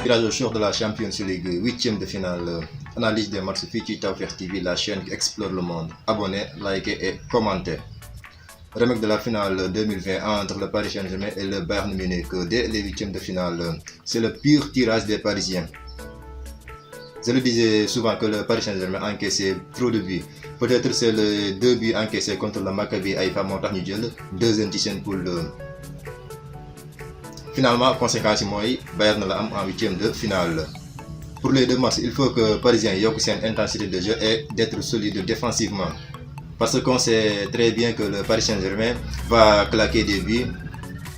tirage au sort de la Champions League, 8e de finale. Analyse des matchs fii ci Tawfekh TV, la chaîne qui explore le monde. Abonnez, likez et commentez. Remake de la finale 2020 entre le Paris Saint-Germain et le Bayern Munich dès les 8e de finale. C'est le pur tirage des Parisiens. Je le disais souvent que le Paris Saint-Germain a encaissé trop de buts. Peut-être c'est les 2 buts encaissés contre le Maccabi Haïfa moo tax ñu jël deuxième ci seen poule. Finalement, conséquence yi mooy Bayern la am en 8e de finale. Pour les deux matchs, il faut que Parisiens yokk seen intensité de jeu et d'être solide défensivement. Parce qu'on sait très bien que le Paris Saint-Germain va claquer des buts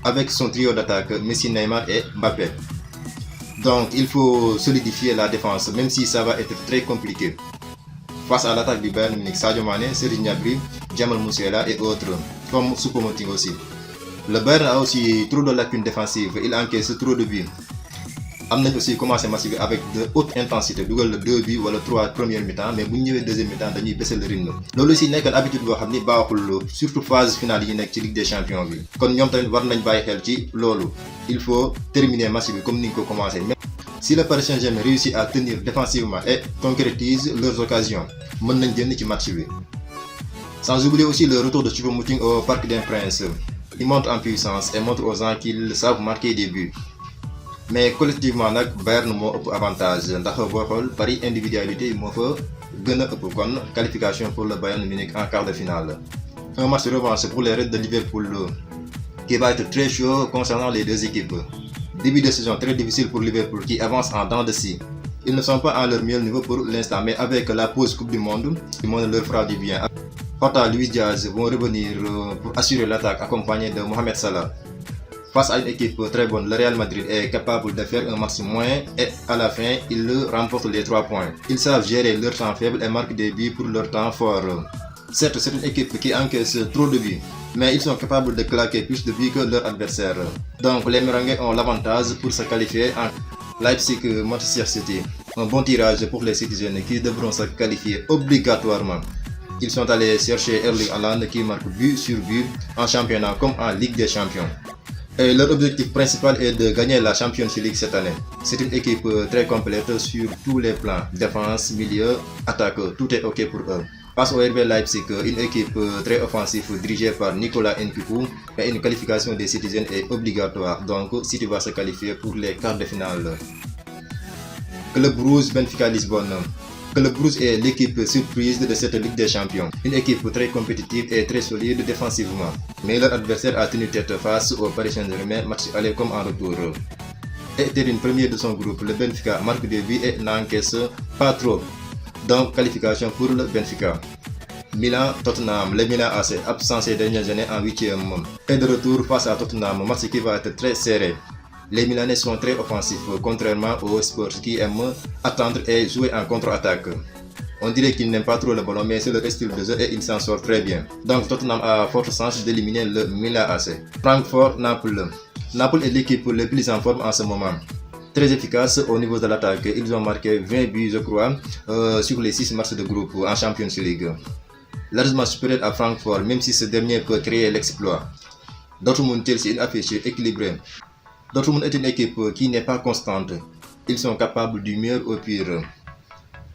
avec son trio d'attaque Messi, Neymar et Mbappé. Donc il faut solidifier la défense, même si ça va être très compliqué. Face à l'attaque du Bayern Munich, Sadio Mané, Serge Gnabry, Jamal Musiala et autres, comme Choupo-Moting aussi. Le Bayern a aussi trop de lacunes défensives, il encaisse trop de buts. Am nañ aussi commencé match bi avec de haute intensité, dugal le 2 buts wala 3 première mi-temps, mais bu ñu ñëwee deuxième mi-temps dañuy baisser le rythme. Loolu aussi nekk habitude boo xam ni baaxul, surtout phase finale yi nekk ci Ligue des Champions bi. Kon ñoom tamit war nañ bàyyi xel ci loolu. Il faut terminer match bi comme ni ñu ko commencé. Si le Paris Saint-Germain réussit à tenir défensivement et concrétise leurs occasions, mën nañ génn ci match bi. Sans oublier aussi le retour de Choupo-Moting au Parc des Princes. Il monte en puissance et montre aux gens qu'ils savent marquer des buts. Mais collectivement nag Bayern moo ëpp avantage ndax boo xool Paris individualité moo fa gën a ëpp kon qualification pour le Bayern Munich en quart de finale. Un match de revanche pour les Reds de Liverpool qui va être très chaud concernant les deux équipes. Début de saison très difficile pour Liverpool qui avance en dents de scie. Ils ne sont pas à leur meilleur niveau pour l'instant, mais avec la pause Coupe du Monde leur fera du bien. Jota, Luis Diaz vont revenir pour assurer l'attaque accompagné de Mohamed Salah. Face à une équipe très bonne, le Real Madrid est capable de faire un match moyen et à la fin, ils remportent les 3 points. Ils savent gérer leur temps faible et marquent des buts pour leur temps fort. Certes, c'est une équipe qui encaisse trop de buts, mais ils sont capables de claquer plus de buts que leur adversaire. Donc les Merengues ont l'avantage pour se qualifier en Leipzig-Manchester City. Un bon tirage pour les Citizens qui devront se qualifier obligatoirement. Ils sont allés chercher Erling Haaland qui marque but sur but en championnat comme en Ligue des Champions. Et leur objectif principal est de gagner la Champions League cette année. C'est une équipe très complète sur tous les plans, défense, milieu, attaque, tout est ok pour eux. Face au RB Leipzig, une équipe très offensive dirigée par Nicolas Nkunku, et une qualification des Citizens est obligatoire, donc City va se qualifier pour les quarts de finale. Club Rouge Benfica Lisbonne. Club Rouge est l'équipe surprise de cette Ligue des Champions. Une équipe très compétitive et très solide défensivement. Mais leur adversaire a tenu tête face au Paris Saint-Germain, match aller comme en retour. Et termine premier de son groupe, le Benfica marque des buts et n'encaisse pas trop. Donc qualification pour le Benfica. Milan-Tottenham, le Milan AC absent ces dernières années en 8e. Et de retour face à Tottenham, match qui va être très serré. Les Milanais sont très offensifs, contrairement aux Spurs qui aiment attendre et jouer en contre-attaque. On dirait qu'ils n'aiment pas trop le ballon, mais c'est leur style de jeu et ils s'en sortent très bien. Donc Tottenham a forte chance d'éliminer le Milan AC. Francfort-Naples. Naples est l'équipe la plus en forme en ce moment. Très efficace au niveau de l'attaque. Ils ont marqué 20 buts, je crois, sur les 6 matchs de groupe en Champions League. Largement supérieur à Francfort, même si ce dernier peut créer l'exploit. Dortmund-Chelsea, une affiche équilibrée. Dortmund est une équipe qui n'est pas constante. Ils sont capables du meilleur au pire.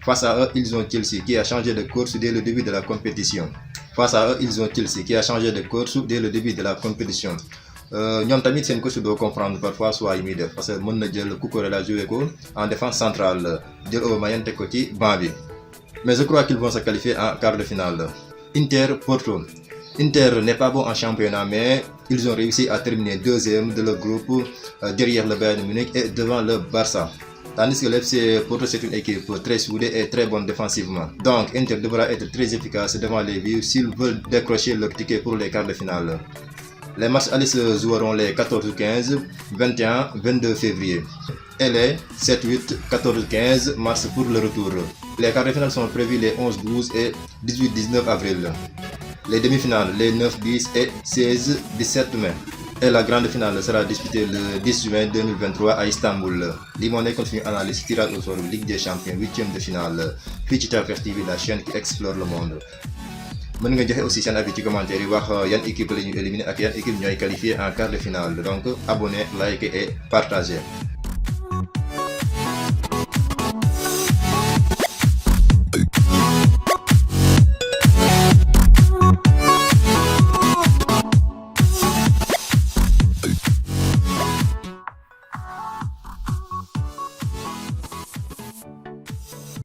Face à eux, ils ont Chelsea qui a changé de course dès le début de la compétition. Dès le début de la compétition. ñoom tamit seen coach doo comprendre parfois soit yi muy def parce que mën na jël Cucurella jouer ko en défense centrale jël Aubameyang teg ko ci banc bi. Mais je crois qu'ils vont se qualifier en quart de finale. Inter-Porto. Inter n'est pas bon en championnat, mais ils ont réussi à terminer deuxième de leur groupe derrière le Bayern Munich et devant le Barça. Tandis que l'FC Porto c'est une équipe très soudée et très bonne défensivement. Donc Inter devra être très efficace devant les Vives s'ils veulent décrocher leur ticket pour les quarts de finale. Les matchs allés se joueront les 14-15, 21-22 février. Et les 7-8, 14-15 mars pour le retour. Les quarts de finale sont prévus les 11-12 et 18-19 avril. Les demi-finales les 9-10 et 16-17 mai. Et la grande finale sera disputée le 10 juin 2023 à Istanbul. Lii moo nekkoon suñu analyse tirage au sort Ligue des Champions 8e de finale fii ci Tawfekh TV, la chaîne qui explore le monde. mën nga joxe aussi seen avis ci commentaire yi wax yan équipe la ñu éliminé ak yan équipe ñooy qualifié en quart de finale. Donc abonnez, likez et partagez.